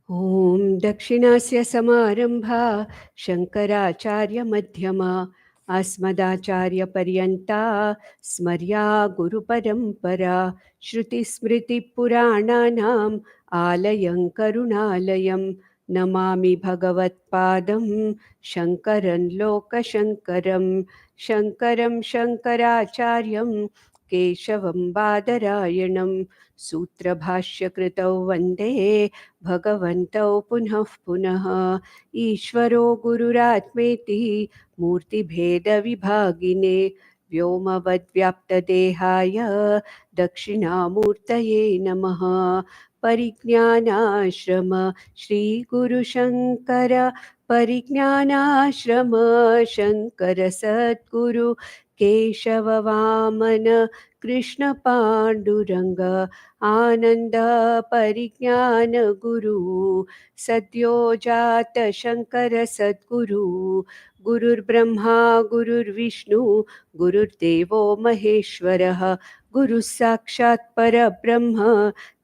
ॐ दक्षिणस्य समारम्भा शङ्कराचार्यमध्यमा अस्मदाचार्यपर्यन्ता स्मर्या गुरुपरम्परा श्रुतिस्मृतिपुराणानाम् आलयं करुणालयं नमामि भगवत्पादं शङ्करं लोकशङ्करं शङ्करं शङ्कराचार्यं केशवं बादरायणं सूत्रभाष्यकृतौ वन्दे भगवन्तौ पुनः पुनः ईश्वरो गुरुरात्मेति मूर्तिभेदविभागिने व्योमवद्व्याप्तदेहाय दक्षिणामूर्तये नमः। परिज्ञानाश्रम श्रीगुरुशङ्कर परिज्ञानाश्रम शङ्कर सद्गुरु केशववामन कृष्ण पाण्डुरङ्ग आनन्द परिज्ञान गुरु सद्यो जात शङ्कर सद्गुरु गुरुर्ब्रह्मा गुरुर्विष्णु गुरुर्देवो महेश्वरः गुरुः साक्षात् परब्रह्म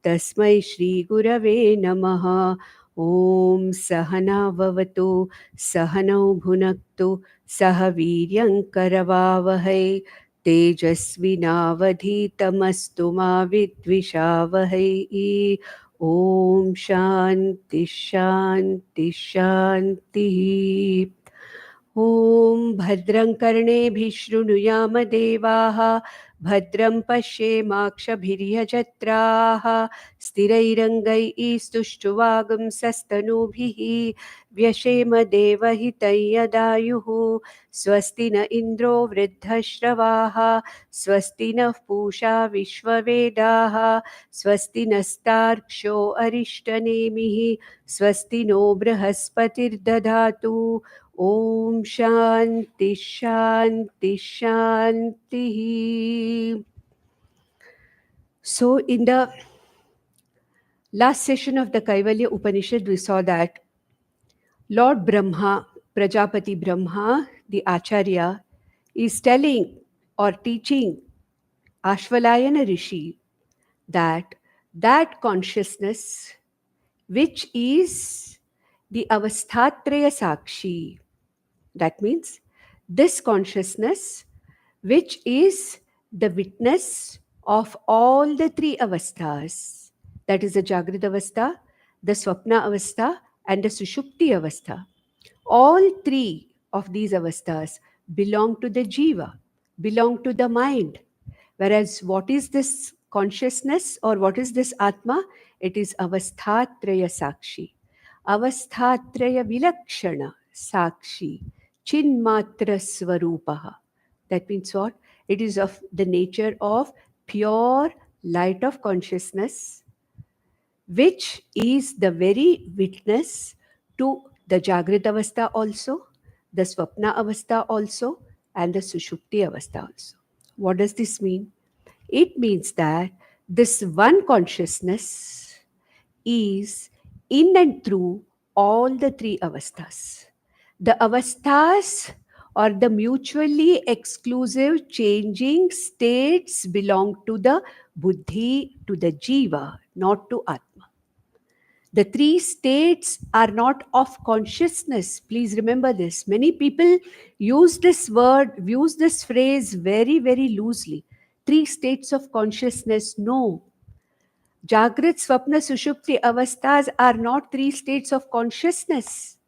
तस्मै श्रीगुरवे नमः। ॐ सहना भवतु सहनौ भुनक्तु सह वीर्यं करवावहै तेजस्विनावधीतमस्तु मा विद्विषावहै। ॐ शान्ति शान्ति शान्तिः। ॐ भद्रं कर्णेभिः शृणुयाम देवाः भद्रं पश्येमाक्षभिर्यजत्राः स्थिरैरङ्गैः स्तुष्टुवागुंसस्तनूभिः व्यशेम देवहितं यदायुः स्वस्ति न इन्द्रो वृद्धश्रवाः स्वस्ति नः पूषा विश्ववेदाः स्वस्ति नस्तार्क्ष्यो अरिष्टनेमिः स्वस्ति no बृहस्पतिर्दधातु। Om Shanti Shanti Shanti. So in the last session of the Kaivalya Upanishad, we saw that Lord Brahma, Prajapati Brahma, the Acharya, is telling or teaching Ashvalayana Rishi that consciousness, which is the Avasthatraya Sakshi, that means this consciousness, which is the witness of all the three avasthas, that is the Jagrita Avastha, the Swapna Avastha, and the Sushupti Avastha. All three of these avasthas belong to the Jiva, belong to the mind. Whereas what is this consciousness or what is this Atma? It is Avasthatraya Sakshi. Avasthatraya Vilakshana Sakshi. Chinmatra Swarupaha. That means what? It is of the nature of pure light of consciousness, which is the very witness to the Jagrita Avastha also, the Swapna Avastha also, and the Sushupti Avastha also. What does this mean? It means that this one consciousness is in and through all the three avasthas. The avasthas or the mutually exclusive changing states belong to the buddhi, to the jiva, not to atma. The three states are not of consciousness. Please remember this. Many people use this phrase very, very loosely. Three states of consciousness. No. Jagrat, Swapna, Sushupti avasthas are not three states of consciousness.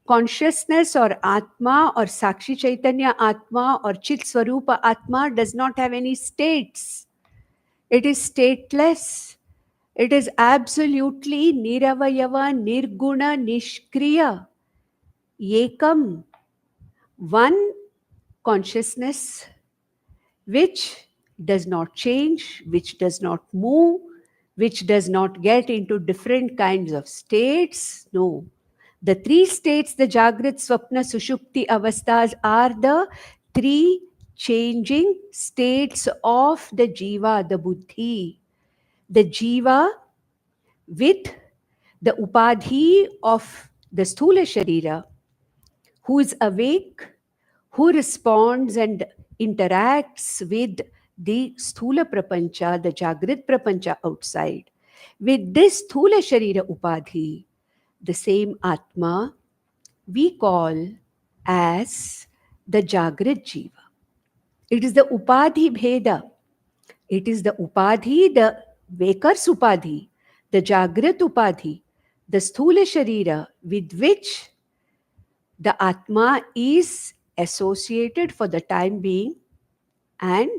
Consciousness or Atma or Sakshi Chaitanya Atma or Chit Swarupa Atma does not have any states. It is stateless. It is absolutely Niravayava, Nirguna, Nishkriya. Ekam. One consciousness which does not change, which does not move, which does not get into different kinds of states. No. The three states, the Jagrat, Swapna, Sushupti avasthas, are the three changing states of the Jiva, the Buddhi. The Jiva with the Upadhi of the Sthula Sharira, who is awake, who responds and interacts with the Sthula Prapancha, the Jagrat Prapancha outside. With this Sthula Sharira Upadhi, the same Atma, we call as the Jagrat Jiva. It is the Upadhi Bheda. It is the Upadhi, the Vaker's Upadhi, the Jagrat Upadhi, the Sthula Sharira, with which the Atma is associated for the time being, and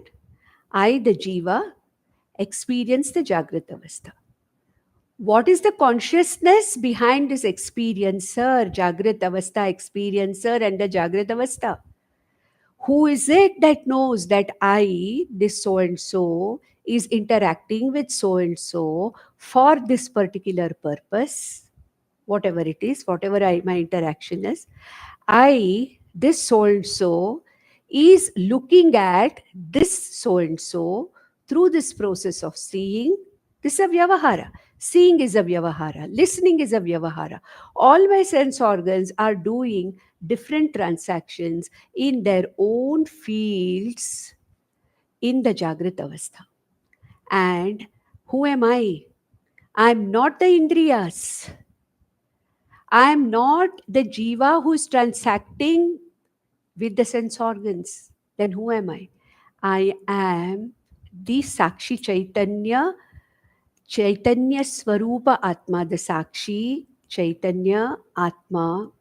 I, the Jiva, experience the Jagrat Avastha. What is the consciousness behind this experiencer, Jagrat Avastha experiencer, and the Jagrat Avastha? Who is it that knows that I, this so and so, is interacting with so and so for this particular purpose? Whatever it is, whatever my interaction is, I, this so and so, is looking at this so and so through this process of seeing. This is a vyavahara. Seeing is a vyavahara. Listening is a vyavahara. All my sense organs are doing different transactions in their own fields in the Jagrat Avastha. And who am I? I'm not the Indriyas. I am not the jiva who is transacting with the sense organs. Then who am I? I am the Sakshi Chaitanya, Chaitanya Swarupa Atma, the Sakshi Chaitanya Atma,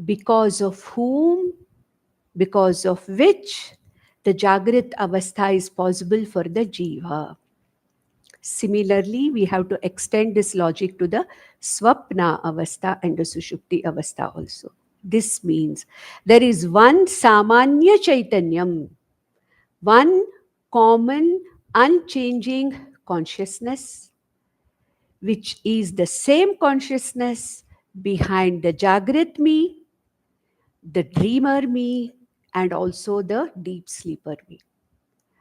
because of whom, because of which the Jagrat Avastha is possible for the jiva. Similarly, we have to extend this logic to the Swapna Avastha and the Sushupti Avastha also. This means there is one Samanya Chaitanyam, one common, unchanging consciousness, which is the same consciousness behind the Jagrat me, the dreamer me, and also the deep sleeper me.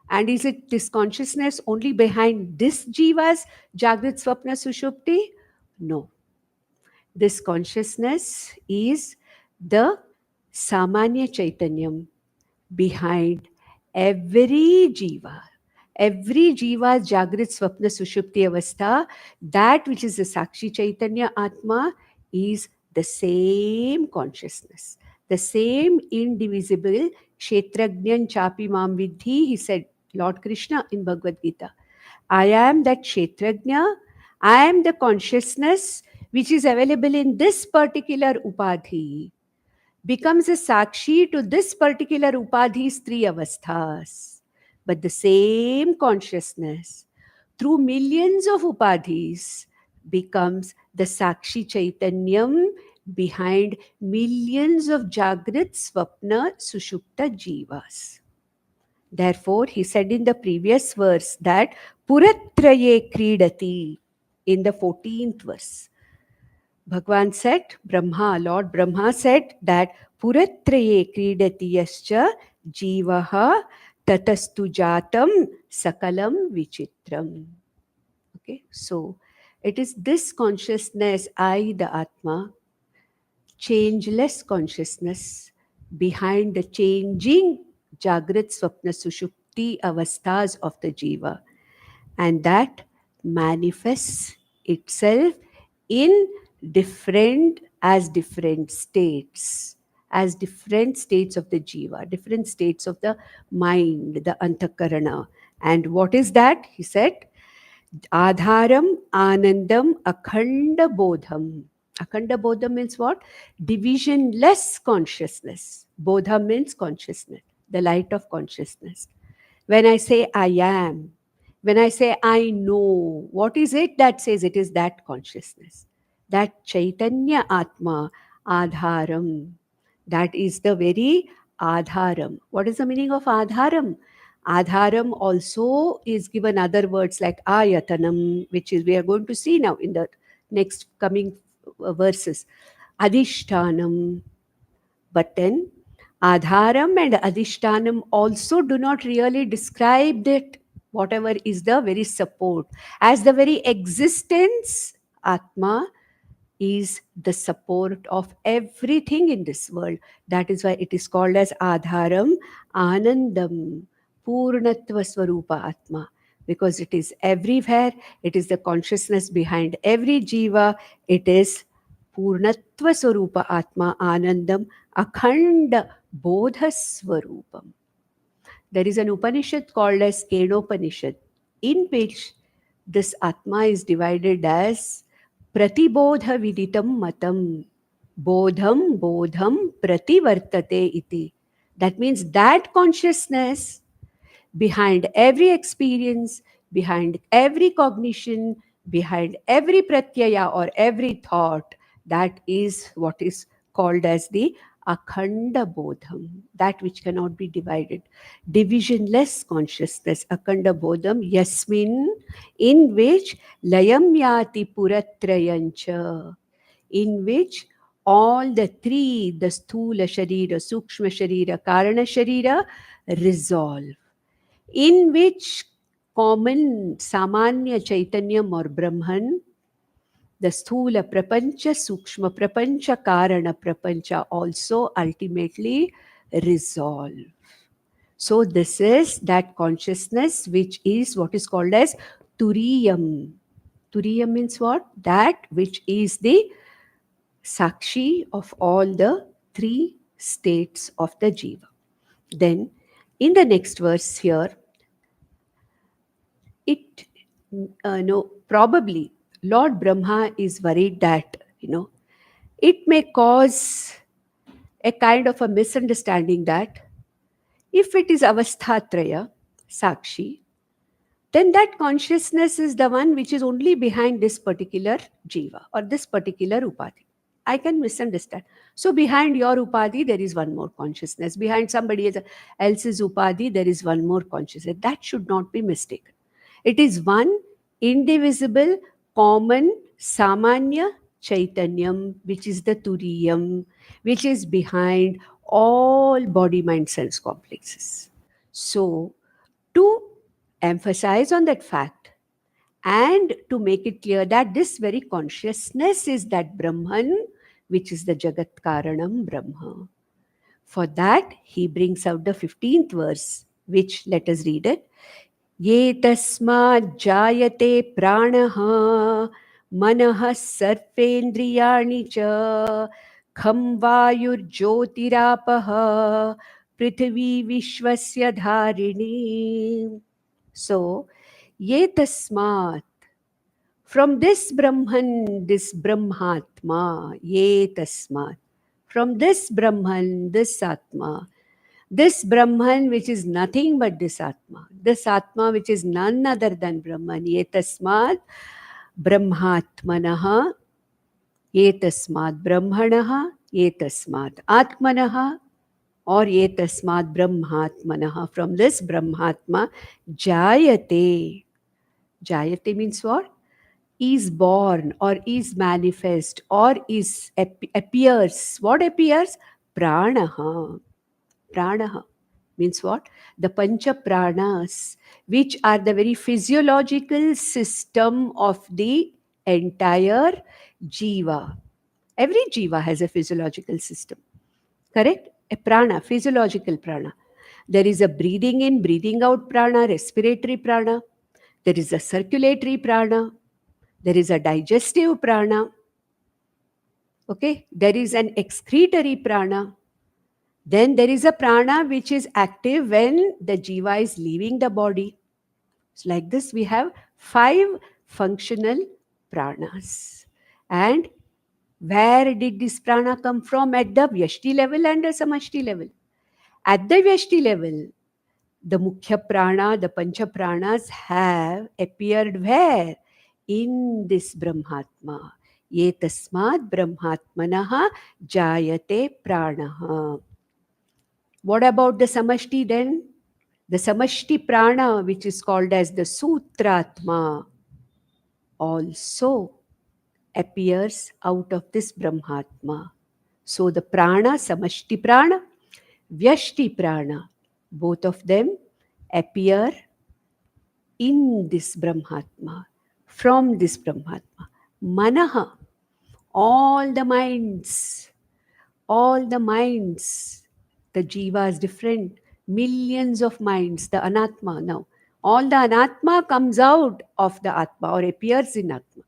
And is it this consciousness only behind this jiva's Jagrat Swapna Sushupti? No. This consciousness is the Samanya Chaitanyam behind every jiva. Every jiva's Jagrat Swapna Sushupti Avastha, that which is the Sakshi Chaitanya Atma, is the same consciousness, the same indivisible Kshetrajnan Chapi Mam Vidhi, he said, Lord Krishna in Bhagavad Gita. I am that Kshetrajna, I am the consciousness which is available in this particular Upadhi, becomes a Sakshi to this particular Upadhi's three avasthas. But the same consciousness, through millions of Upadhis, becomes the Sakshi Chaitanyam behind millions of Jagrat, Swapna, Sushupta Jivas. Therefore, he said in the previous verse that Puratraye Kridati, in the 14th verse. Bhagwan said, Lord Brahma said that Puratraye Kridati yascha jivaha tatastu jatam sakalam vichitram. Okay, so it is this consciousness, I, the Atma, changeless consciousness behind the changing Jagrat Swapna Sushupti avasthas of the Jiva, and that manifests itself in different states, as different states of the Jiva, different states of the mind, the Antakarana. And what is that? He said, Adharam, Anandam, Akhanda Bodham. Akhanda Bodham means what? Divisionless consciousness. Bodha means consciousness, the light of consciousness. When I say I am, when I say I know, what is it that says? It is that consciousness, that Chaitanya Atma, Adharam. That is the very Adharam. What is the meaning of Adharam? Adharam also is given other words like Ayatanam, which is we are going to see now in the next coming verses. Adhishtanam. But then Adharam and Adhishtanam also do not really describe that whatever is the very support. As the very existence, Atma is the support of everything in this world. That is why it is called as Adharam, Anandam, Purnatva Swarupa Atma. Because it is everywhere, it is the consciousness behind every jiva, it is Purnatva Swarupa Atma Anandam Akhanda Bodha Swarupam. There is an Upanishad called as Kenopanishad, in which this Atma is divided as Pratibodha Viditam Matam. Bodham Bodham Prativartate iti. That means that consciousness behind every experience, behind every cognition, behind every pratyaya or every thought, that is what is called as the Akhanda Bodham, that which cannot be divided. Divisionless consciousness, Akhanda Bodham, Yasmin, in which Layam Yati Puratrayancha, in which all the three, the Sthula Sharira, Sukshma Sharira, Karana Sharira, resolve, in which common Samanya Chaitanyam or Brahman, the Sthula Prapancha, Sukshma Prapancha, Karana Prapancha also ultimately resolve. So this is that consciousness which is what is called as Turiyam. Turiyam means what? That which is the Sakshi of all the three states of the Jiva. Then in the next verse here, it no, probably Lord Brahma is worried that it may cause a kind of a misunderstanding that if it is avasthatraya sakshi, then that consciousness is the one which is only behind this particular jiva or this particular upadhi. I can misunderstand. So behind your upadhi there is one more consciousness, behind somebody else's upadhi there is one more consciousness. That should not be mistaken. It is one indivisible, common, Samanya Chaitanyam, which is the Turiyam, which is behind all body, mind, sense complexes. So, to emphasize on that fact and to make it clear that this very consciousness is that Brahman, which is the Jagat Karanam Brahma. For that, he brings out the 15th verse, which let us read it. ये तस्माज्जायते प्राणः मनः सर्वेन्द्रियाणि च खं वायुर्ज्योतिरापः पृथिवी विश्वस्य धारिणी. So, ye tasmat, from this Brahman, this Brahmatma, ye tasmat, from this Brahman, this Atma, this Brahman which is nothing but this Atma which is none other than Brahman, ye tasmat Brahmatmanaha, ye tasmat Brahmanaha, ye tasmat Atmanaha, or ye tasmat Brahmatmanaha, from this Brahmatma, Jayate. Jayate means what? Is born or is manifest or is appears. What appears? Pranaha. Pranaha means what? The Pancha Pranas, which are the very physiological system of the entire Jiva. Every Jiva has a physiological system, correct? A prana, physiological prana. There is a breathing in, breathing out prana, respiratory prana. There is a circulatory prana. There is a digestive prana. Okay, there is an excretory prana. Then there is a prana which is active when the jiva is leaving the body. So like this, we have 5 functional pranas. And where did this prana come from? At the Vyashti level and the Samashti level. At the Vyashti level, the Mukhya prana, the Pancha pranas have appeared where? In this Brahmatma. Ye tasmat Brahmatmanaha jayate pranaha. What about the Samashti then? The Samashti prana, which is called as the Sutratma, also appears out of this Brahmatma. So the prana, Samashti prana, Vyashti prana, both of them appear in this Brahmatma, from this Brahmatma. Manaha, all the minds, the jiva is different, millions of minds, the anatma now. All the anatma comes out of the atma or appears in atma.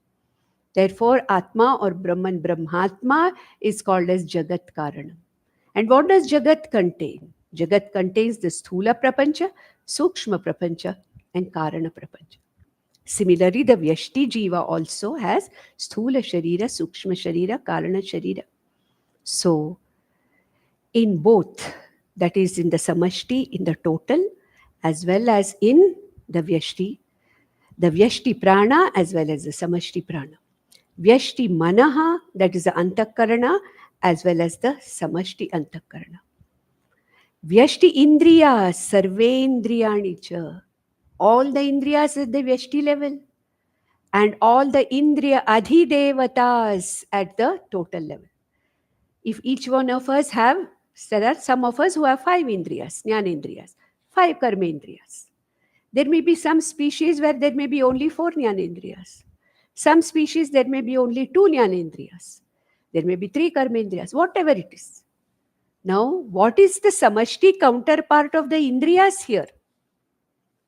Therefore, Atma or Brahman, Brahmatma is called as Jagat Karanam. And what does Jagat contain? Jagat contains the Sthula Prapancha, Sukshma Prapancha, and Karana Prapancha. Similarly, the Vyashti Jiva also has Sthula Sharira, Sukshma Sharira, Karana Sharira. So, in both, that is in the Samashti, in the total, as well as in the Vyashti Prana, as well as the Samashti Prana. Vyashti Manaha, that is the Antakarana, as well as the Samashti Antakarana. Vyashti Indriya, Sarvendriyani cha. All the Indriyas at the Vyashti level, and all the Indriya Adhidevatas at the total level. If each one of us have, there are some of us who have 5 Indriyas, Jnanendriyas, 5 Karmendriyas. There may be some species where there may be only 4 Jnanendriyas. Some species there may be only 2 Jnanendriyas. There may be 3 Karmendriyas, whatever it is. Now, what is the Samashti counterpart of the Indriyas here?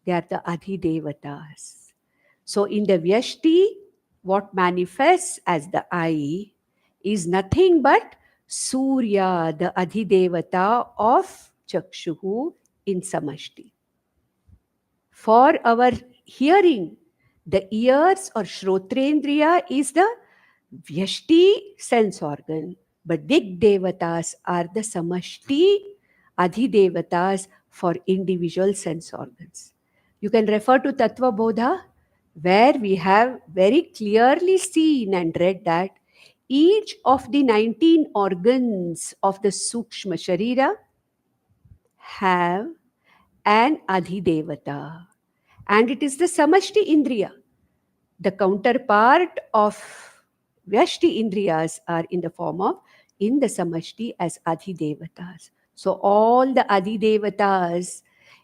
They are the Adhidevatas. So in the Vyashti, what manifests as the I is nothing but Surya, the Adhidevata of Chakshuhu in Samashti. For our hearing, the ears or Shrotrendriya is the Vyashti sense organ, but Dig Devatas are the Samashti Adhidevatas for individual sense organs. You can refer to Tattva Bodha, where we have very clearly seen and read that each of the 19 organs of the Sukshma Sharira have an Adhidevata. And it is the Samashti Indriya. The counterpart of Vyashti Indriyas are in the form of, in the Samashti as Adhidevatas. So all the Adhidevatas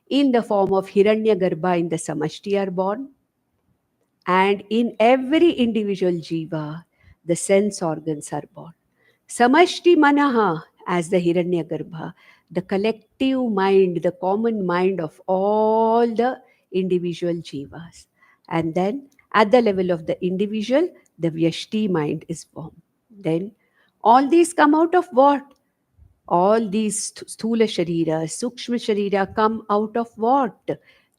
in the form of Hiranyagarbha in the Samashti are born. And in every individual Jiva, the sense organs are born. Samashti Manaha as the Hiranyagarbha, the collective mind, the common mind of all the individual Jivas. And then at the level of the individual, the Vyashti mind is born. Then all these come out of what? All these Sthula Sharira, Sukshma Sharira come out of what?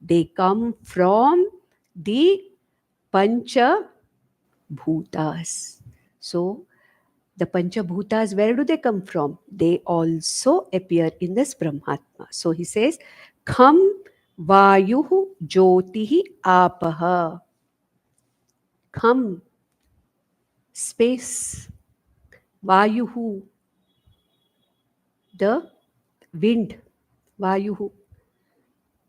They come from the Pancha Bhutas. So, the Pancha Bhutas, where do they come from? They also appear in this Brahmatma. So he says, Kham Vayuhu Jyotihi Apaha. Kham, space. Vayuhu, the wind. Vayuhu.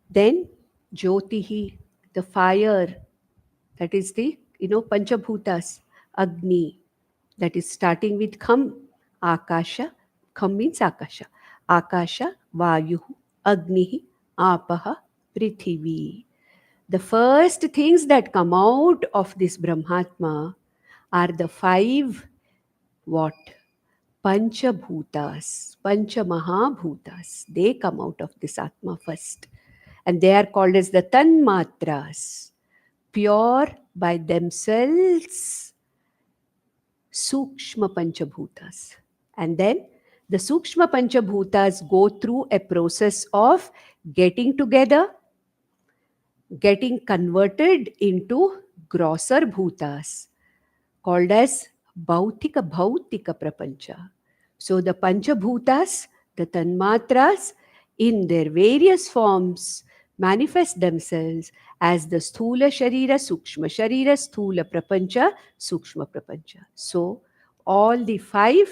Then Jyotihi, the fire. That is the, Panchabhutas. Agni. That is starting with Kham, Akasha. Kham means Akasha. Akasha, Vayuhu, Agnihi, Apaha, Prithivi. The first things that come out of this Brahmatma are the 5 what? Panchabhutas, Panchamahabhutas. They come out of this Atma first. And they are called as the Tanmatras. Pure by themselves, Sukshma Panchabhutas. And then the Sukshma Panchabhutas go through a process of getting together, getting converted into grosser bhutas, called as Bhautika Prapancha. So the Panchabhutas, the Tanmatras, in their various forms, manifest themselves as the Sthula Sharira, Sukshma Sharira, Sthula Prapancha, Sukshma Prapancha. So all the 5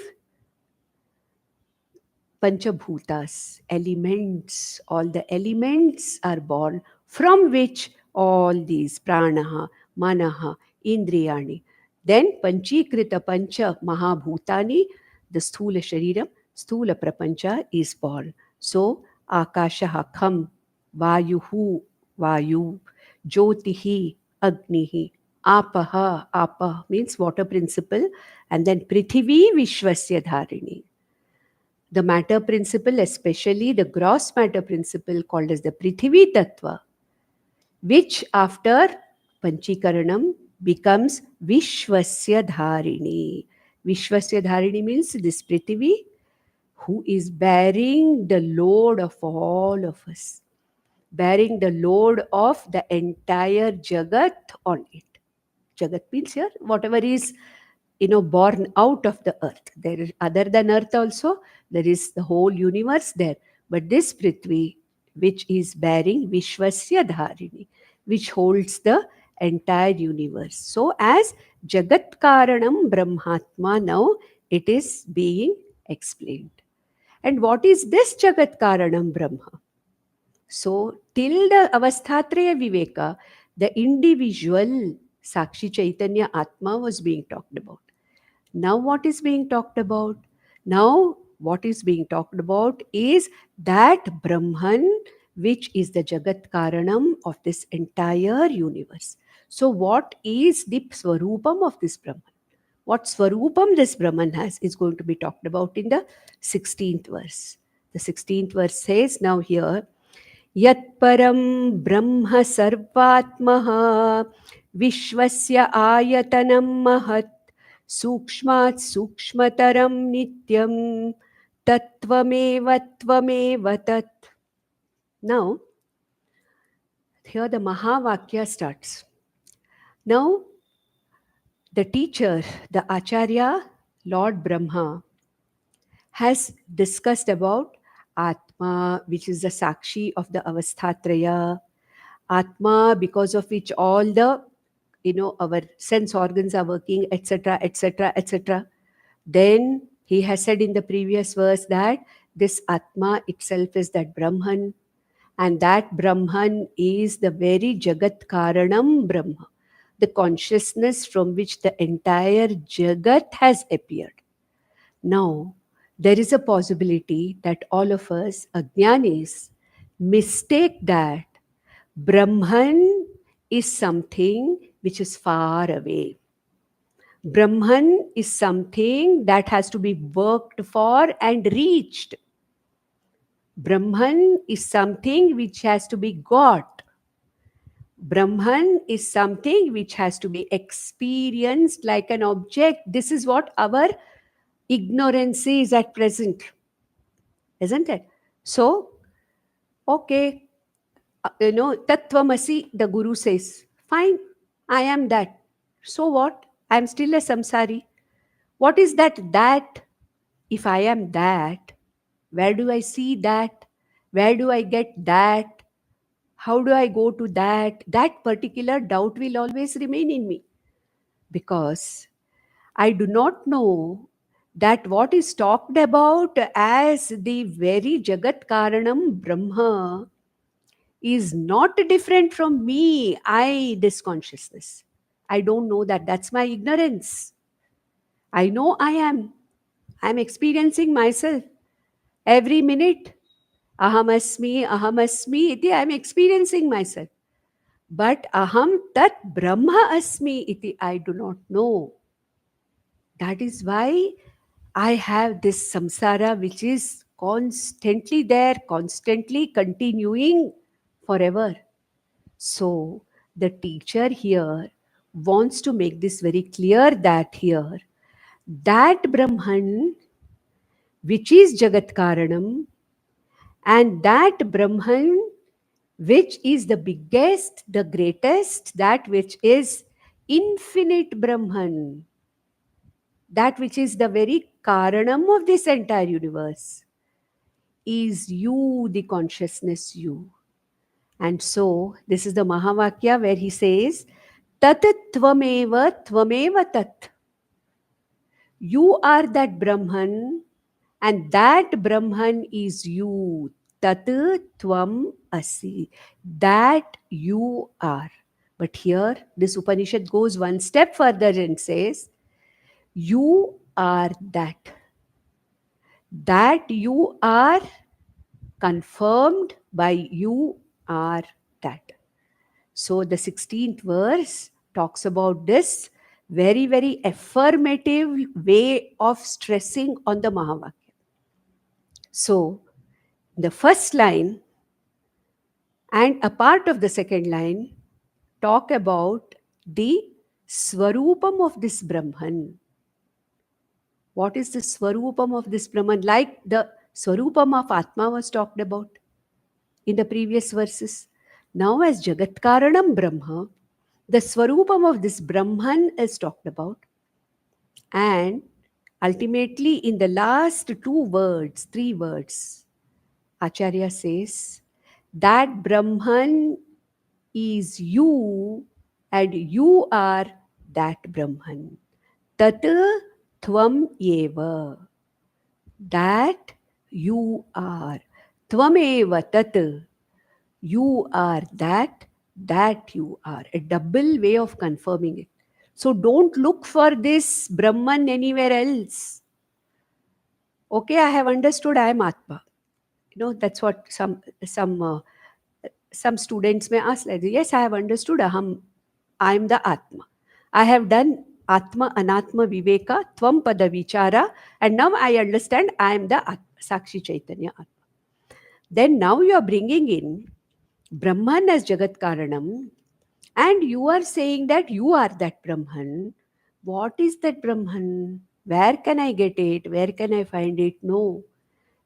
Panchabhutas, elements, all the elements are born from which all these Pranaha, Manaha, Indriyani. Then Panchikrita Pancha Mahabhutani, the Sthula Shariram, Sthula Prapancha is born. So Akashaha Kham, Vayuhu, Vayu, Jyotihi, Agnihi, Apaha, Apa means water principle, and then Prithivi Vishwasya Dharini. The matter principle, especially the gross matter principle called as the Prithivi Tattva, which after Panchikaranam, becomes Vishwasya Dharini. Vishwasya Dharini means this Prithvi who is bearing the load of all of us, bearing the load of the entire Jagat on it. Jagat means here whatever is born out of the earth. There is other than earth also, there is the whole universe there. But this Prithvi, which is bearing Vishwasya Dharini, which holds the entire universe. So as Jagat Karanam Brahmatma, now it is being explained. And what is this Jagat Karanam Brahma? So, till the Avasthatraya Viveka, the individual Sakshi Chaitanya Atma was being talked about. Now, what is being talked about? Now, what is being talked about is that Brahman, which is the Jagat Karanam of this entire universe. So, what is the Swarupam of this Brahman? What Swarupam this Brahman has is going to be talked about in the 16th verse. The 16th verse says, now here, यत्परं ब्रह्म सर्वात्मः विश्वस्य आयतनं महत् सूक्ष्मात् सूक्ष्मतरं नित्यं तत्त्वमेव त्वमेव तत्. Now, here the Mahavakya starts. Now, the teacher, the Acharya, Lord Brahma, has discussed about Atma, which is the Sakshi of the Avasthatraya, Atma, because of which all the our sense organs are working, etc., etc., etc. Then he has said in the previous verse that this Atma itself is that Brahman, and that Brahman is the very Jagat Karanam Brahma, the consciousness from which the entire Jagat has appeared. Now, there is a possibility that all of us, Ajnanis, mistake that Brahman is something which is far away. Brahman is something that has to be worked for and reached. Brahman is something which has to be got. Brahman is something which has to be experienced like an object. This is what our ignorance is at present, isn't it? So, okay, Tattvamasi, the Guru says, fine, I am that. So what? I am still a samsari. What is that? That, if I am that, where do I see that? Where do I get that? How do I go to that? That particular doubt will always remain in me because I do not know that what is talked about as the very Jagat Karanam Brahma is not different from me, this consciousness. I don't know that. That's my ignorance. I know I am. I'm experiencing myself every minute. Ahamasmi, iti. I'm experiencing myself. But aham tat Brahma asmi iti. I do not know. That is why I have this samsara which is constantly there, constantly continuing forever. So, the teacher here wants to make this very clear that here, that Brahman, which is Jagat Karanam, and that Brahman, which is the biggest, the greatest, that which is infinite Brahman, that which is the very Karanam of this entire universe, is you, the consciousness you. And so, this is the Mahavakya where he says, Tat tvameva tvameva tat. You are that Brahman, and that Brahman is you. Tat tvam asi. That you are. But here, this Upanishad goes one step further and says, you are that. That you are confirmed by you are that. So the 16th verse talks about this very, very affirmative way of stressing on the Mahavakya. So the first line and a part of the second line talk about the Swarupam of this Brahman. What is the Swarupam of this Brahman? Like the Swarupam of Atma was talked about in the previous verses. Now, as Jagat Karanam Brahma, the Swarupam of this Brahman is talked about. And ultimately, in the last three words, Acharya says that Brahman is you and you are that Brahman. Tat tvam eva. That you are. Tvameva tat. You are that you are. A double way of confirming it. So don't look for this Brahman anywhere else. Okay, I have understood I am Atma. That's what some students may ask like, yes, I have understood I am the Atma. I have done Atma Anatma Viveka, Tvam Pada Vichara, and now I understand I am the Atma, Sakshi Chaitanya Atma. Then now you are bringing in Brahman as Jagat Karanam, and you are saying that you are that Brahman. What is that Brahman? Where can I get it? Where can I find it? No,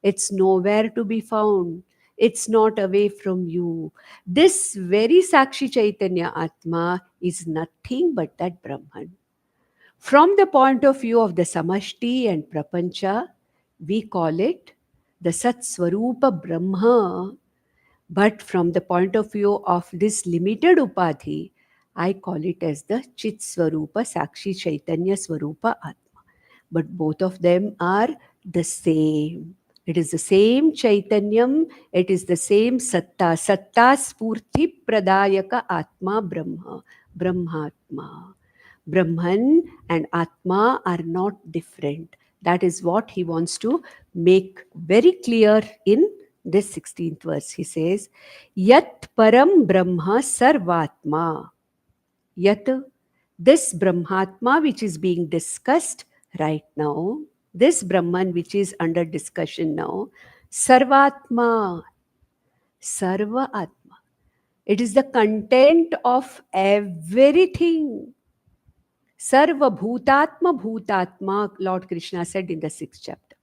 it's nowhere to be found. It's not away from you. This very Sakshi Chaitanya Atma is nothing but that Brahman. From the point of view of the Samashti and Prapancha, we call it the Sat Swarupa Brahma. But from the point of view of this limited Upadhi, I call it as the Chit Swarupa Sakshi Chaitanya Swarupa Atma. But both of them are the same. It is the same Chaitanyam, it is the same Satta. Satta Spurti Pradayaka Atma Brahma, Brahmatma. Brahman and Atma are not different. That is what he wants to make very clear in this 16th verse. He says, Yat Param Brahma Sarvatma. Yat, this Brahmatma which is being discussed right now, this Brahman which is under discussion now, Sarvatma, Sarva Atma. It is the content of everything. Sarva Bhutatma Bhutatma, Lord Krishna said in the 6th chapter.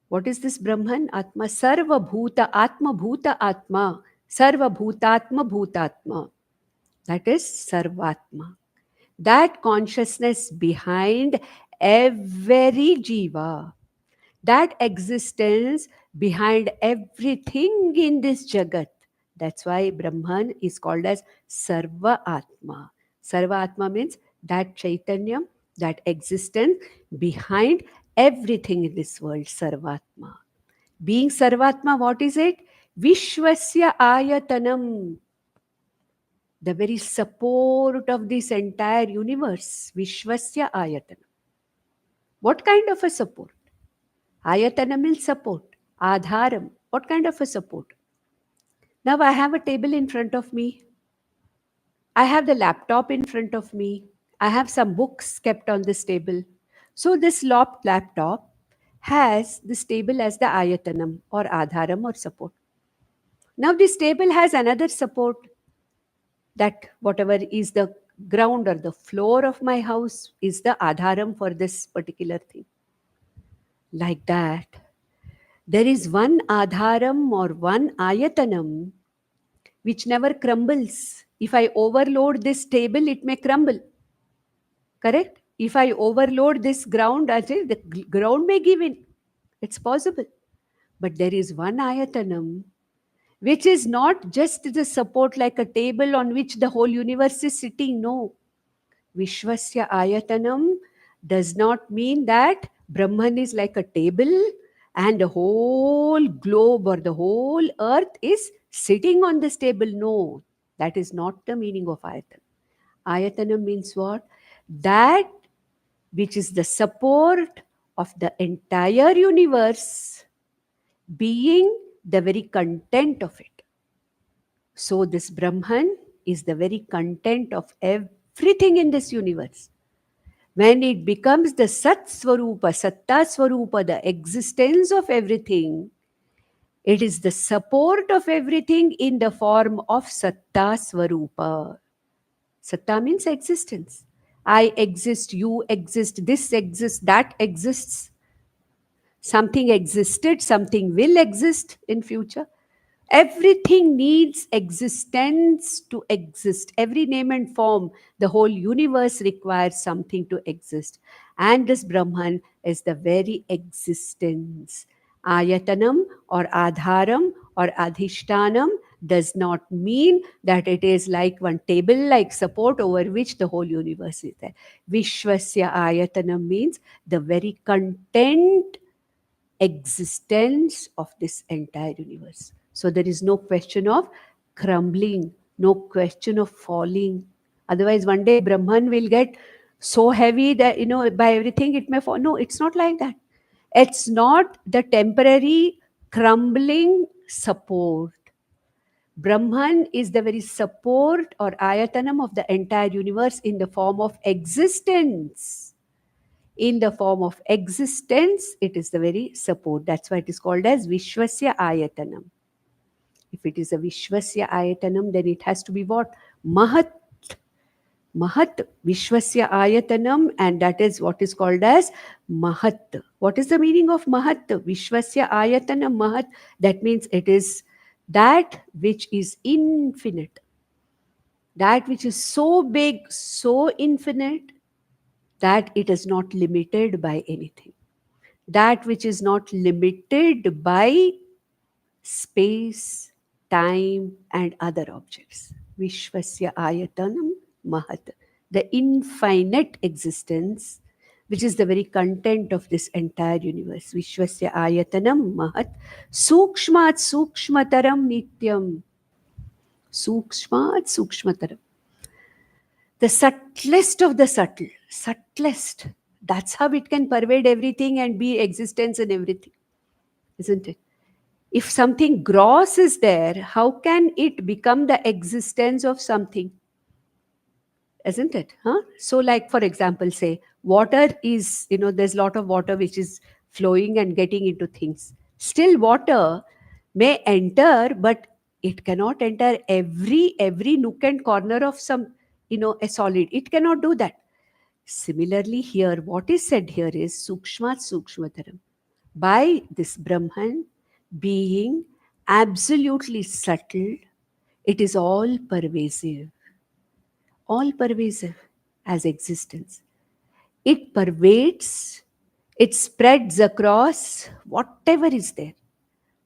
What is this Brahman? Atma. Sarva Bhuta Atma Bhuta Atma. Sarva Bhutatma Bhutatma. That is Sarvatma. That consciousness behind every jiva, that existence behind everything in this jagat. That's why Brahman is called as Sarva Atma. Sarva Atma means that Chaitanyam, that existence behind everything in this world, Sarvatma. Being Sarvatma, what is it? Vishwasya Ayatanam, the very support of this entire universe, Vishwasya Ayatanam. What kind of a support? Ayatana means support. Adharam. What kind of a support? Now I have a table in front of me. I have the laptop in front of me. I have some books kept on this table. So this laptop has this table as the ayatanam or adharam or support. Now this table has another support, that whatever is the ground or the floor of my house is the adharam for this particular thing. Like that, there is one adharam or one ayatanam which never crumbles. If I overload this table, it may crumble. Correct? If I overload this ground, I say the ground may give in. It's possible. But there is one ayatanam which is not just the support like a table on which the whole universe is sitting. No. Vishwasya ayatanam does not mean that Brahman is like a table and the whole globe or the whole earth is sitting on this table. No, that is not the meaning of ayatanam. Ayatanam means what? That which is the support of the entire universe being the very content of it. So this Brahman is the very content of everything in this universe. When it becomes the Sat Swarupa, Satta Swarupa, the existence of everything, it is the support of everything in the form of Satta Swarupa. Satta means existence. I exist, you exist, this exists, that exists. Something existed, something will exist in future. Everything needs existence to exist. Every name and form, the whole universe requires something to exist. And this Brahman is the very existence. Ayatanam or Adharam or Adhishtanam does not mean that it is like one table like support over which the whole universe is there. Vishwasya Ayatanam means the very content existence of this entire universe. So there is no question of crumbling, no question of falling. Otherwise, one day Brahman will get so heavy that, by everything it may fall. No, it's not like that. It's not the temporary crumbling support. Brahman is the very support or ayatanam of the entire universe in the form of existence. In the form of existence, it is the very support. That's why it is called as Vishwasya Ayatanam. If it is a Vishwasya Ayatanam, then it has to be what? Mahat. Mahat Vishwasya Ayatanam, and that is what is called as Mahat. What is the meaning of Mahat? Vishwasya Ayatanam Mahat. That means it is that which is infinite. That which is so big, so infinite, that it is not limited by anything. That which is not limited by space, time, and other objects. Vishwasya Ayatanam Mahat. The infinite existence, which is the very content of this entire universe. Vishwasya Ayatanam Mahat. Sukshmat Sukshmataram Nityam. Sukshmat Sukshmataram. The subtlest of the subtle. Subtlest. That's how it can pervade everything and be existence in everything, isn't it? If something gross is there, how can it become the existence of something? Isn't it? Huh? So, like for example, say water is, there's a lot of water which is flowing and getting into things. Still, water may enter, but it cannot enter every nook and corner of some, a solid. It cannot do that. Similarly, here, what is said here is Sukshmat Sukshmataram. By this Brahman being absolutely subtle, it is all pervasive as existence. It pervades, it spreads across whatever is there.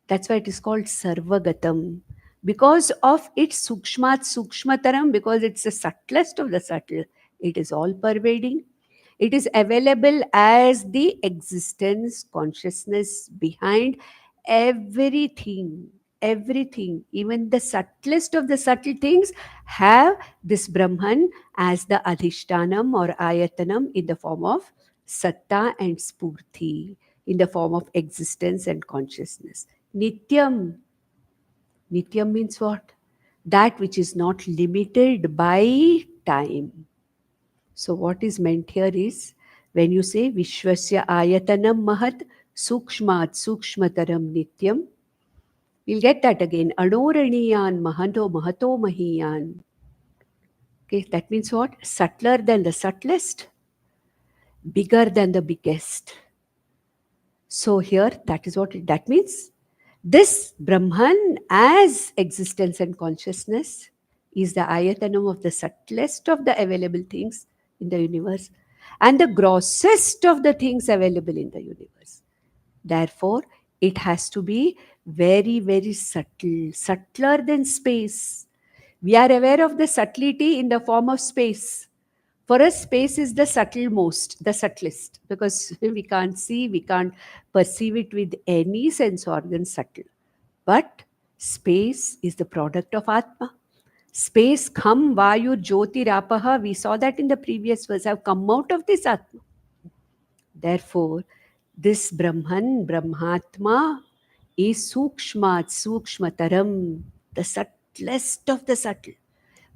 That's why it is called Sarvagatam. Because of its Sukshmat Sukshmataram, because it's the subtlest of the subtle, it is all pervading. It is available as the existence, consciousness behind everything. Everything, even the subtlest of the subtle things, have this Brahman as the Adhishtanam or Ayatanam in the form of Satta and Spurti, in the form of existence and consciousness. Nityam. Nityam means what? That which is not limited by time. So what is meant here is, when you say Vishwasya Ayatanam Mahat Sukshmat Sukshmataram Nityam, we'll get that again. Anoraniyan Mahato Mahato Mahiyan. Okay, that means what? Subtler than the subtlest, bigger than the biggest. So here, that is what that means. This Brahman as existence and consciousness is the ayatanam of the subtlest of the available things in the universe and the grossest of the things available in the universe. Therefore, it has to be very, very subtle, subtler than space. We are aware of the subtlety in the form of space. For us, space is the subtlemost, the subtlest, because we can't see, we can't perceive it with any sense organ subtle. But space is the product of Atma. Space, kham, vayu, jyoti, rapaha, we saw that in the previous verse, have come out of this Atma. Therefore, this Brahman, Brahmatma, is Sukshmat, Sukshmataram, the subtlest of the subtle,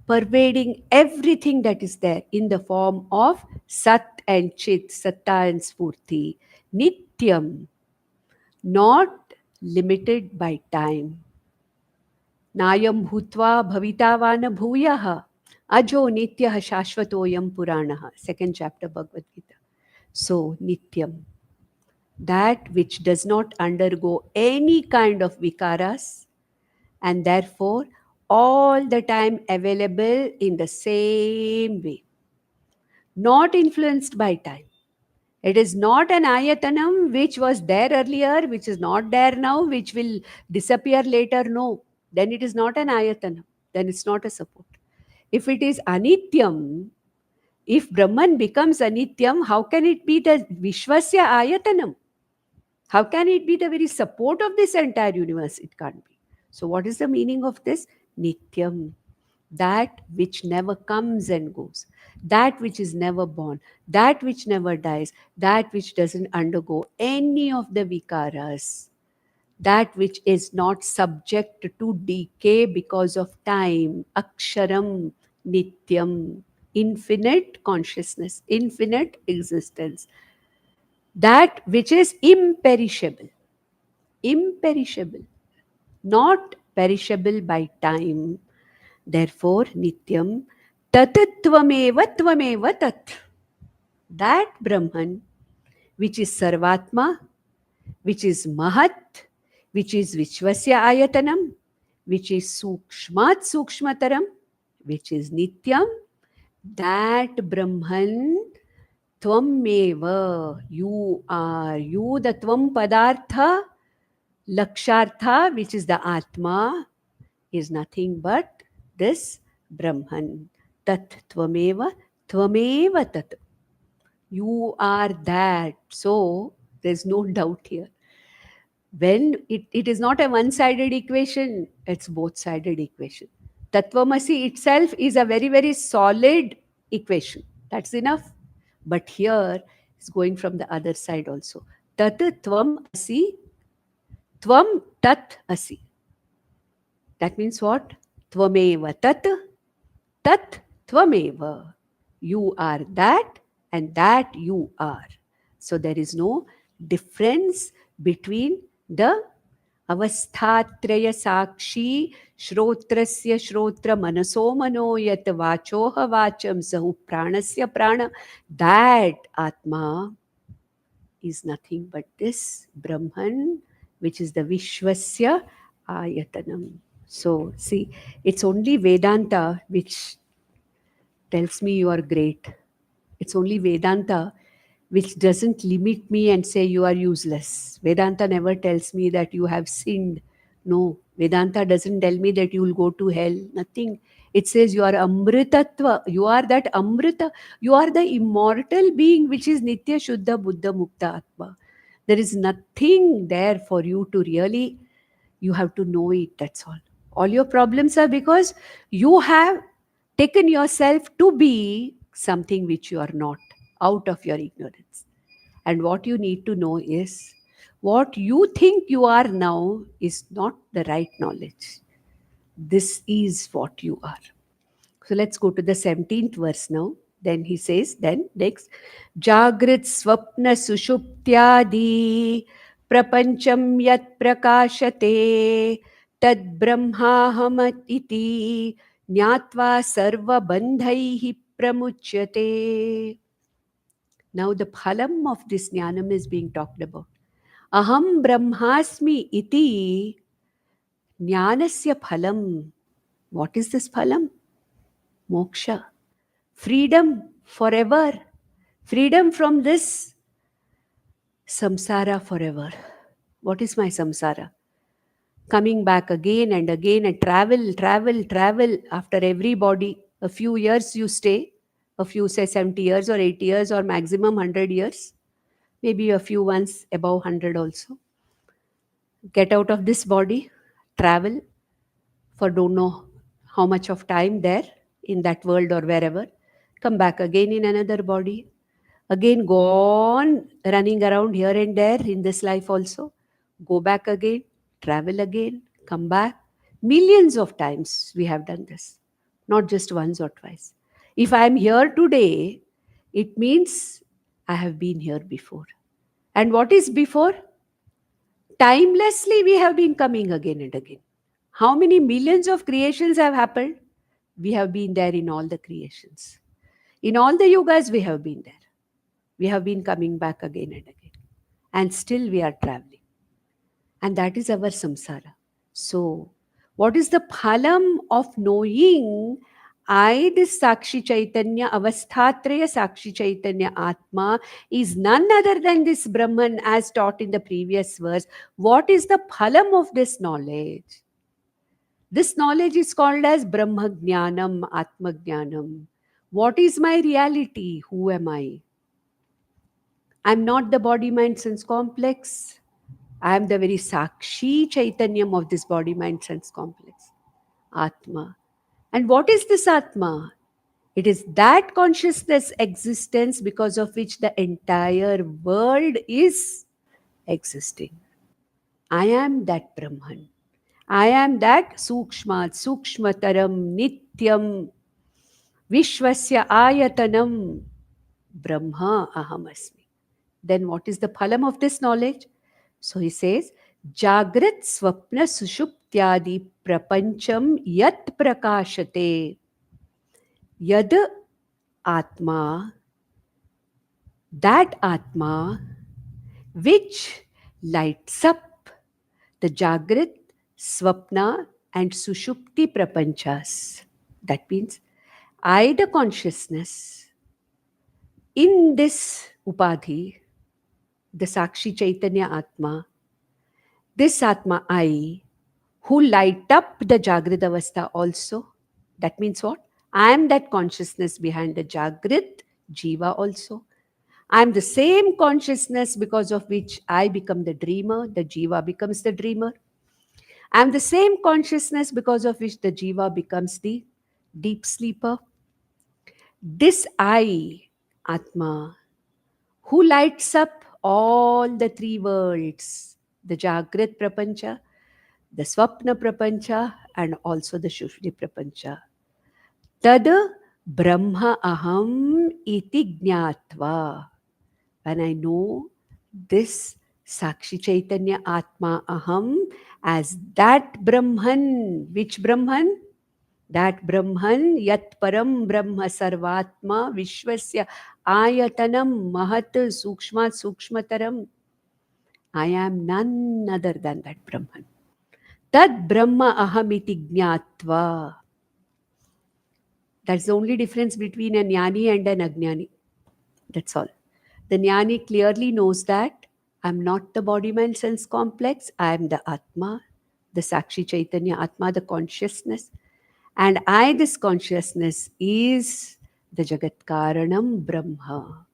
pervading everything that is there in the form of Sat and Chit, Satta and Spurti, Nityam, not limited by time. Nayam bhutva bhavitavana bhuyaha Ajo nityah shashvatoyam puranaha. Second chapter Bhagavad Gita. So nityam, that which does not undergo any kind of vikaras, and therefore all the time available in the same way, not influenced by time. It is not an ayatanam which was there earlier, which is not there now, which will disappear later. No, then it is not an ayatanam. Then it's not a support. If it is anityam, if Brahman becomes anityam, how can it be the Vishwasya ayatanam? How can it be the very support of this entire universe? It can't be. So, what is the meaning of this? Nityam, that which never comes and goes, that which is never born, that which never dies, that which doesn't undergo any of the vikaras, that which is not subject to decay because of time, aksharam, nityam, infinite consciousness, infinite existence, that which is imperishable, imperishable, not perishable by time. Therefore, nityam tatattvameva tvameva tat. That Brahman, which is Sarvatma, which is Mahat, which is Vishwasya Ayatanam, which is Sukshmat Sukshmataram, which is Nityam, that Brahman, Tvameva, you are, you the Tvam Padartha, Lakshartha, which is the Atma, is nothing but this Brahman. Tat Tvameva, Tvameva Tat. You are that. So there's no doubt here. When it is not a one-sided equation, it's both-sided equation. Tattvamasi itself is a very, very solid equation. That's enough. But here it's going from the other side also. Tat tvam asi, tvam tat asi. That means what? Tvameva tat, tat tvameva. You are that, and that you are. So there is no difference between the अवस्थात्रय साक्षी श्रोत्रस्य श्रोत्र मनसो मनो यत वाचोह वाचम सहु प्राणस्य प्राण, that Atma is nothing but this Brahman, which is the Vishwasya Ayatanam. So see, it's only Vedanta which tells me you are great. It's only Vedanta which doesn't limit me and say you are useless. Vedanta never tells me that you have sinned. No, Vedanta doesn't tell me that you will go to hell. Nothing. It says you are Amritatva. You are that Amrita. You are the immortal being which is Nitya Shuddha Buddha Mukta Atma. There is nothing there for you to really, you have to know it. That's all. All your problems are because you have taken yourself to be something which you are not, out of your ignorance. And what you need to know is what you think you are now is not the right knowledge. This is what you are. So let's go to the 17th verse now. Then he says, then next, Jagrit Swapna Sushuptyadi Prapancham Yat Prakashate Tad Brahmahamat iti Nyatva Sarva Bandhaihi Pramuchyate. Now the phalam of this jnanam is being talked about. Aham brahmasmi iti jnanasya phalam. What is this phalam? Moksha. Freedom forever. Freedom from this samsara forever. What is my samsara? Coming back again and again and travel after every body. A few years you stay. A few say 70 years or 80 years or maximum 100 years. Maybe a few ones above 100 also. Get out of this body, travel for don't know how much of time there in that world or wherever, come back again in another body, again go on running around here and there in this life also, go back again, travel again, come back. Millions of times we have done this, not just once or twice. If I am here today, it means I have been here before. And what is before? Timelessly we have been coming again and again. How many millions of creations have happened? We have been there in all the creations. In all the yugas, we have been there. We have been coming back again and again. And still we are traveling. And that is our samsara. So, what is the phalam of knowing I, this Sakshi Chaitanya, Avasthatraya Sakshi Chaitanya Atma, is none other than this Brahman as taught in the previous verse? What is the phalam of this knowledge? This knowledge is called as Brahma Jnanam, Atma Jnanam. What is my reality? Who am I? I'm not the body, mind, sense complex. I am the very Sakshi Chaitanyam of this body, mind, sense complex. Atma. And what is this Atma? It is that consciousness existence because of which the entire world is existing. I am that Brahman. I am that Sukshmat, Sukshmataram, Nityam, Vishwasya Ayatanam, Brahma Ahamasmi. Then what is the phalam of this knowledge? So he says, Jagrat Swapna Sushuptyadi Prapancham Yat Prakashate Yad Atma, that Atma which lights up the Jagrat, Swapna and Sushupti Prapanchas. That means I, the consciousness, in this Upadhi, the Sakshi Chaitanya Atma, this Atma I, who light up the Jagrat Avastha also. That means what? I am that consciousness behind the Jagrat Jiva also. I am the same consciousness because of which I become the dreamer, the Jiva becomes the dreamer. I am the same consciousness because of which the Jiva becomes the deep sleeper. This I, Atma, who lights up all the three worlds, the Jagrat Prapancha, the Swapna Prapancha, and also the Shushti Prapancha. Tad Brahma Aham iti Jnatva. When I know this Sakshi Chaitanya Atma Aham as that Brahman, which Brahman? That Brahman, Yat Param Brahma Sarvatma Vishwasya Ayatanam Mahat Sukshmat Sukshmataram. I am none other than that Brahman. Tad Brahma Ahamiti Jnatva. That's the only difference between a Jnani and an Ajnani. That's all. The Jnani clearly knows that I'm not the body, mind, sense complex. I am the Atma, the Sakshi Chaitanya Atma, the consciousness. And I, this consciousness, is the Jagat Karanam Brahma.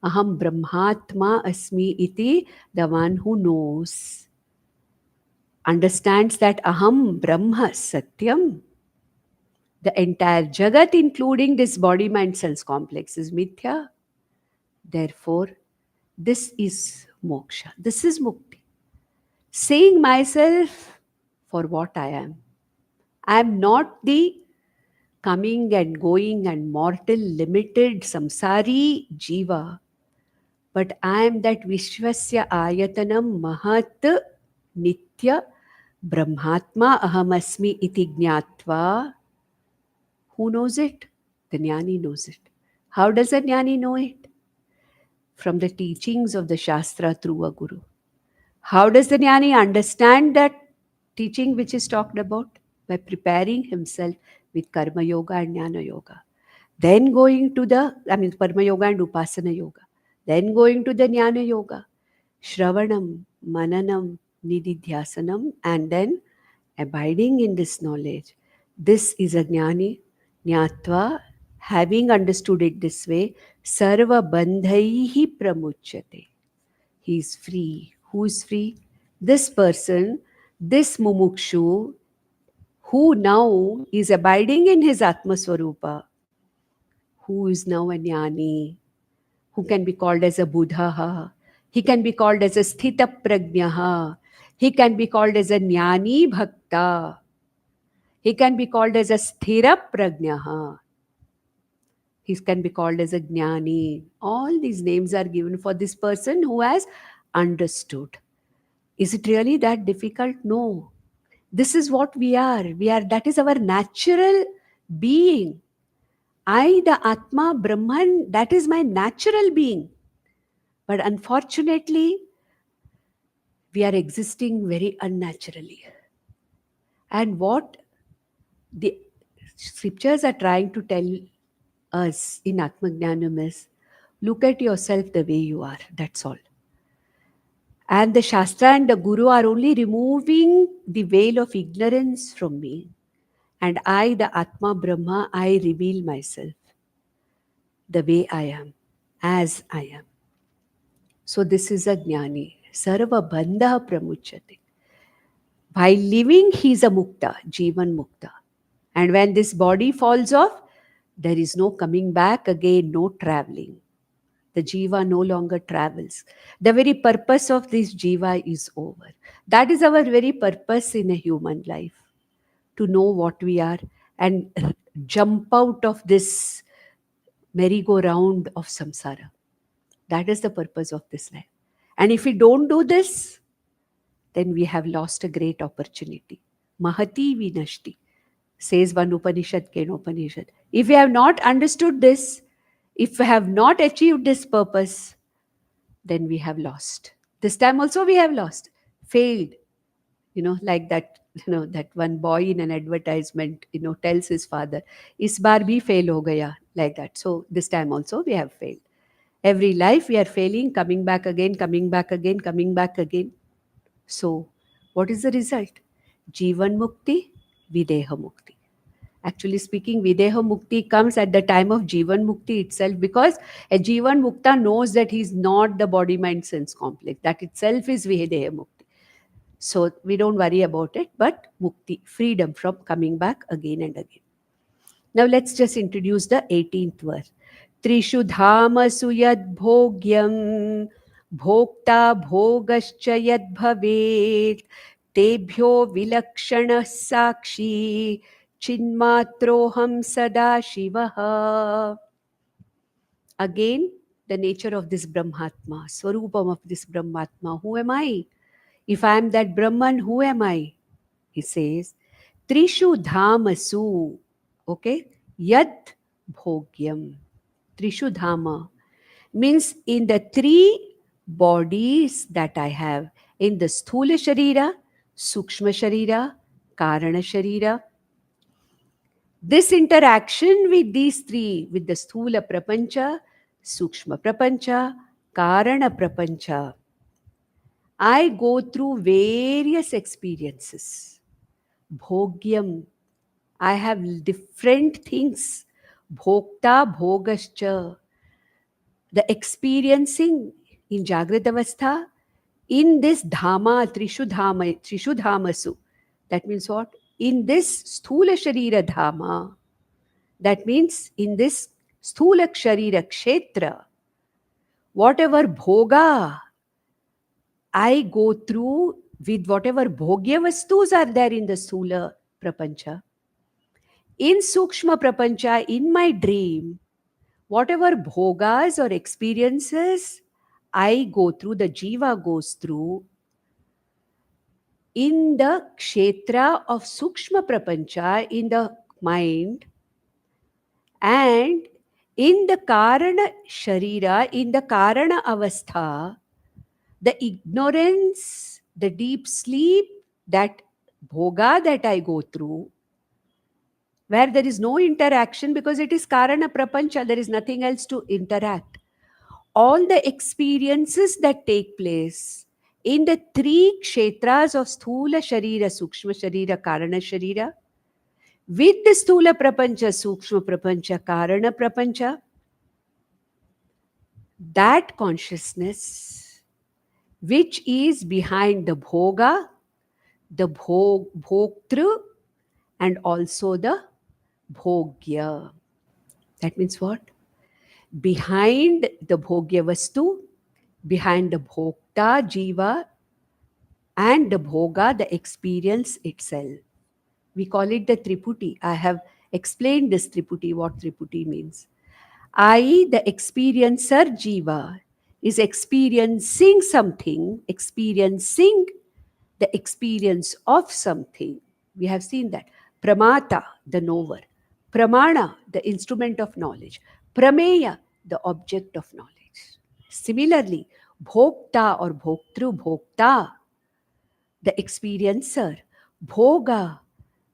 Aham Brahmatma Asmi iti, the one who knows, understands that Aham Brahma Satyam. The entire Jagat, including this body, mind, sense complex, is Mithya. Therefore, this is moksha. This is mukti. Seeing myself for what I am. I am not the coming and going and mortal, limited, samsari jiva. But I am that Vishwasya Ayatanam Mahat Nitya Brahmatma Ahamasmi iti Jnatva. Who knows it? The Jnani knows it. How does a Jnani know it? From the teachings of the Shastra through a Guru. How does the Jnani understand that teaching which is talked about? By preparing himself with Karma Yoga and Jnana Yoga. Then going to Karma Yoga and Upasana Yoga. Then going to the Jnana Yoga. Shravanam, Mananam, Nididhyasanam, and then abiding in this knowledge. This is a Jnani, Jnatva, having understood it this way, Sarva Bandhaihi Pramuchyate. He is free. Who is free? This person, this mumukshu, who now is abiding in his Atma Swarupa, who is now a Jnani, who can be called as a Buddha, he can be called as a Sthita Prajnaha, he can be called as a Jnani Bhakta, he can be called as a Sthira Prajnaha, he can be called as a Jnani. All these names are given for this person who has understood. Is it really that difficult? No. This is what we are. That is our natural being. I, the Atma, Brahman, that is my natural being. But unfortunately, we are existing very unnaturally. And what the scriptures are trying to tell us in Atmajnanam is, look at yourself the way you are. That's all. And the Shastra and the Guru are only removing the veil of ignorance from me. And I, the Atma Brahma, I reveal myself the way I am, as I am. So this is a jnani. Sarva bandha pramuchate. By living, he is a mukta, jivan mukta. And when this body falls off, there is no coming back again, no traveling. The jiva no longer travels. The very purpose of this jiva is over. That is our very purpose in a human life, to know what we are and jump out of this merry-go-round of samsara. That is the purpose of this life. And if we don't do this, then we have lost a great opportunity. Mahati vinashti, says one Upanishad, Ken Upanishad. If we have not understood this, if we have not achieved this purpose, then we have lost. This time also we have lost, failed. Like that, that one boy in an advertisement, tells his father, "Is baar bhi fail ho gaya," like that. So this time also we have failed. Every life we are failing, coming back again, coming back again, coming back again. So what is the result? Jivan Mukti, Videha Mukti. Actually speaking, Videha Mukti comes at the time of Jivan Mukti itself, because a Jivan Mukta knows that he is not the body, mind, sense complex. That itself is Videha Mukti. So we don't worry about it, but Mukti, freedom from coming back again and again. Now let's just introduce the 18th verse. Trishu dhamasu yad bhogyam bhokta bhogascha yad bhavet tebhyo vilakshana sakshi chinmatroham sada shivaha. Again, the nature of this Brahmatma, Swarupam of this Brahmatma. Who am I? If I am that Brahman, who am I? He says, Trishu dhamasu. Okay? Yad bhogyam. Trishu dhama means in the three bodies that I have, in the Sthula Sharira, Sukshma Sharira, Karana Sharira. This interaction with these three, with the Sthula Prapancha, Sukshma Prapancha, Karana Prapancha, I go through various experiences. Bhogyam, I have different things. Bhokta bhogascha, the experiencing in Jagrat Avastha, in this Dhama, Trishu Dhamasu. That means what? In this Sthula Sharira Dhama, that means in this Sthula Sharira Kshetra, whatever bhoga I go through with whatever bhogya vastus are there in the Sthula Prapancha, in Sukshma Prapancha, in my dream, whatever bhogas or experiences I go through, the jiva goes through, in the kshetra of Sukshma Prapancha, in the mind, and in the Karana Sharira, in the Karana Avastha, the ignorance, the deep sleep, that bhoga that I go through, where there is no interaction because it is Karana Prapancha, there is nothing else to interact. All the experiences that take place in the three kshetras of Sthula Sharira, Sukshma Sharira, Karana Sharira, with the Sthula Prapancha, Sukshma Prapancha, Karana Prapancha, that consciousness which is behind the bhoga, the bhoktru, and also the bhogya. That means what? Behind the bhogya vastu, behind the bhokta, jiva, and the bhoga, the experience itself. We call it the Triputi. I have explained this Triputi, what Triputi means. I, the experiencer jiva, is experiencing something, experiencing the experience of something. We have seen that. Pramata, the knower. Pramana, the instrument of knowledge. Prameya, the object of knowledge. Similarly, Bhokta or Bhoktru, Bhokta, the experiencer. Bhoga,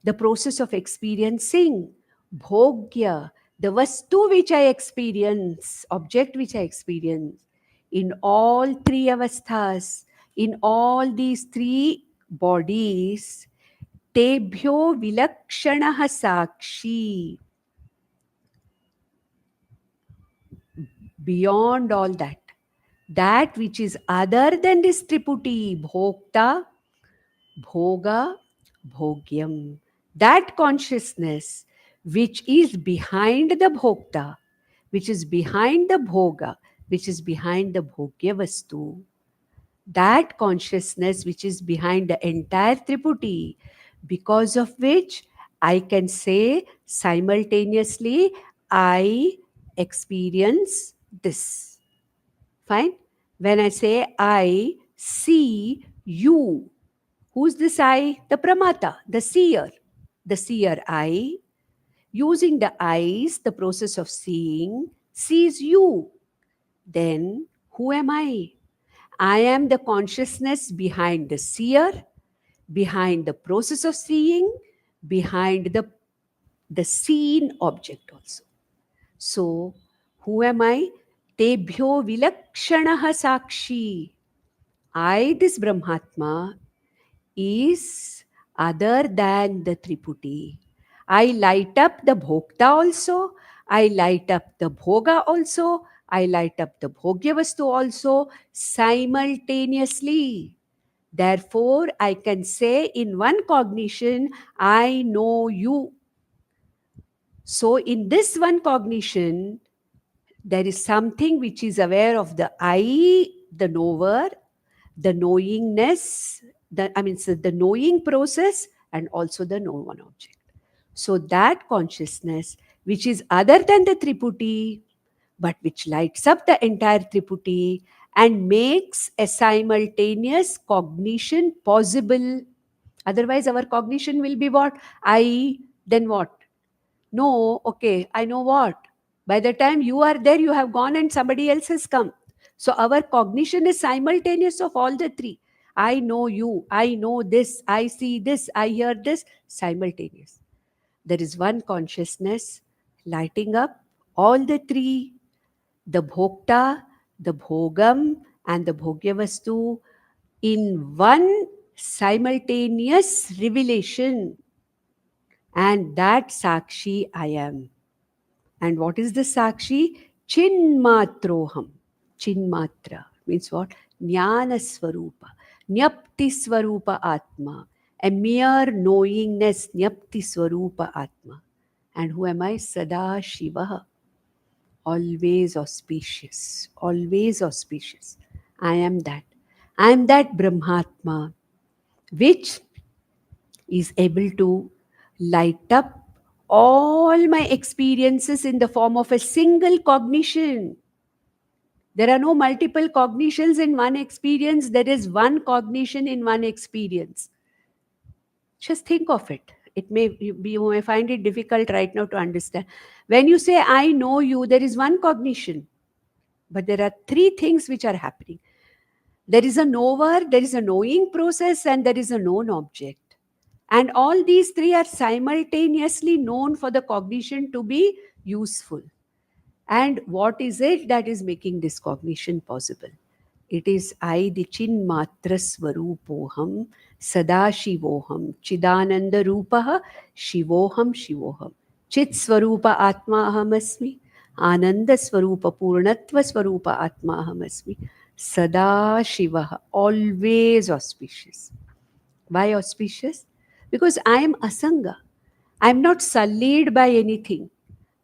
the process of experiencing. Bhogya, the vastu which I experience, object which I experience. In all three avasthas, in all these three bodies, tebhyo vilakshanah sakshi. Beyond all that, that which is other than this triputi, bhokta, bhoga, bhogyam, that consciousness which is behind the bhokta, which is behind the bhoga, which is behind the bhogya vastu, that consciousness which is behind the entire triputi, because of which I can say simultaneously, I experience this. Fine? When I say I see you, who's this I? The pramata, the seer. The seer I, using the eyes, the process of seeing, sees you. Then who am I? I am the consciousness behind the seer, behind the process of seeing, behind the seen object also. So, who am I? Tebhyo vilakshanah sakshi. I, this Brahmatma, is other than the Triputi. I light up the Bhokta also, I light up the Bhoga also, I light up the Bhogyavastu also simultaneously. Therefore, I can say in one cognition, I know you. So, in this one cognition, there is something which is aware of the I, the knower, the knowingness, so the knowing process, and also the known object. So that consciousness, which is other than the Triputi, but which lights up the entire Triputi and makes a simultaneous cognition possible. Otherwise, our cognition will be what? I, then what? No, okay, I know what. By the time you are there, you have gone and somebody else has come. So our cognition is simultaneous of all the three. I know you, I know this, I see this, I hear this, simultaneous. There is one consciousness lighting up all the three, the bhokta, the bhogam, and the bhogyavastu in one simultaneous revelation. And that Sakshi I am. And what is the Sakshi? Chinmatroham. Chinmatra means what? Jnana Swarupa. Nyapti Swarupa Atma. A mere knowingness, Nyapti Swarupa Atma. And who am I? Sada Shiva. Always auspicious. Always auspicious. I am that. I am that Brahmatma, which is able to light up all my experiences in the form of a single cognition. There are no multiple cognitions in one experience, there is one cognition in one experience. Just think of it. You may find it difficult right now to understand. When you say, I know you, there is one cognition, but there are three things which are happening. There is a knower, there is a knowing process, and there is a known object. And all these three are simultaneously known for the cognition to be useful. And what is it that is making this cognition possible? It is I, the Chinmatra Swarupoham, Sadashivoham, Chidananda Rupaha, Shivoham, Shivoham. Chit Swarupa Atma Ahamasmi, Ananda Swarupa Purnatva Swarupa Atma Ahamasmi, Sadashivaha, always auspicious. Why auspicious? Because I am Asanga. I am not sullied by anything.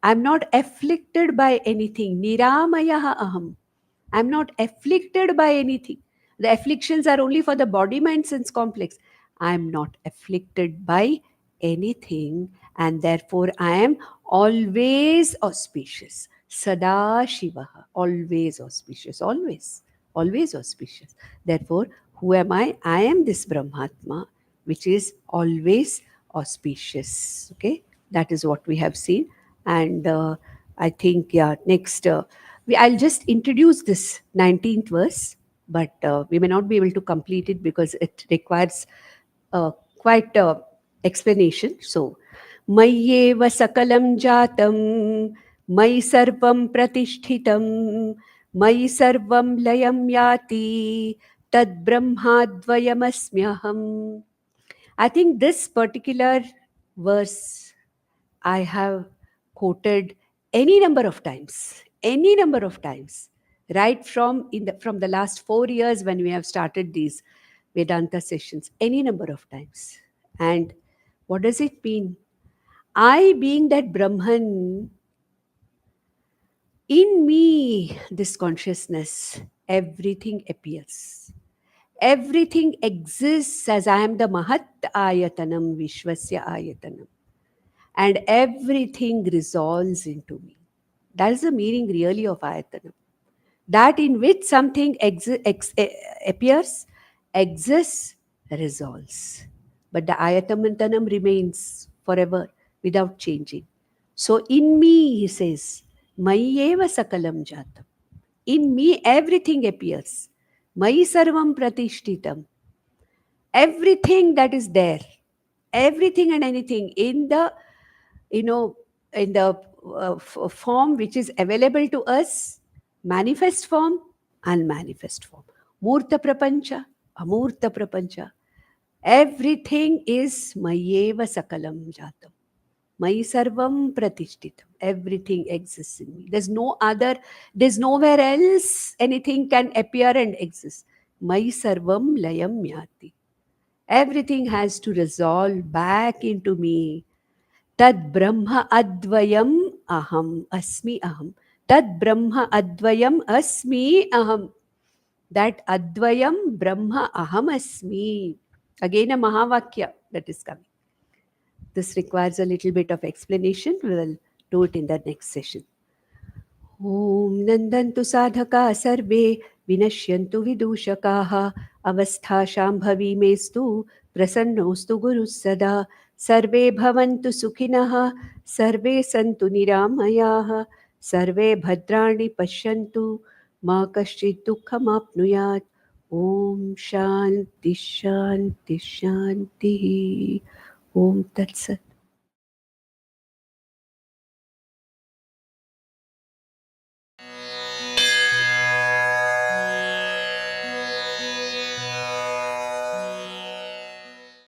I am not afflicted by anything. Niramayaha aham. I am not afflicted by anything. The afflictions are only for the body, mind, sense complex. I am not afflicted by anything, and therefore I am always auspicious. Sada Shivaha, always auspicious, always, always auspicious. Therefore, who am I? I am this Brahmatma, which is always auspicious. Okay? That is what we have seen. And I think, yeah, next, I'll just introduce this 19th verse, but we may not be able to complete it because it requires quite explanation. So, मय्येव सकलं जातं मयि सर्वं प्रतिष्ठितं मयि सर्वं लयं याति तद्ब्रह्माद्वयमस्म्यहम्. I think this particular verse I have quoted any number of times, right from the last 4 years when we have started these Vedanta sessions, any number of times. And what does it mean? I, being that Brahman, in me, this consciousness, everything appears. Everything exists as I am the Mahat Ayatanam, Vishwasya Ayatanam. And everything resolves into me. That is the meaning really of Ayatanam. That in which something appears, exists, resolves. But the Ayatamantanam remains forever without changing. So in me, he says, Mayyeva Sakalam Jatam. In me, everything appears. Mayi Sarvam Pratishtitam. Everything that is there, everything and anything in the, you know, in the form which is available to us, manifest form, unmanifest form, Murta Prapancha, Amurta Prapancha. Everything is Mayeva Sakalam Jatam. Mayi Sarvam Pratishtitam. Everything exists in me. There's nowhere else anything can appear and exist. Mayi Sarvam Layam Yati. Everything has to resolve back into me. Tad Brahma Advayam Aham Asmi Aham. Tad Brahma Advayam Asmi Aham. That Advayam Brahma Aham Asmi. Again a Mahavakya that is coming. This requires a little bit of explanation. We will do it in the next session. ॐ नन्दन्तु साधका सर्वे विनश्यन्तु विदूषकाः अवस्थाशाम्भवी मेस्तु प्रसन्नोऽस्तु गुरुः सदा सर्वे भवन्तु सुखिनः सर्वे सन्तु निरामयाः सर्वे भद्राणि पश्यन्तु मा कश्चित् दुःखमाप्नुयात् ॐ शान्ति शान्ति शान्तिः ॐ तत्सत्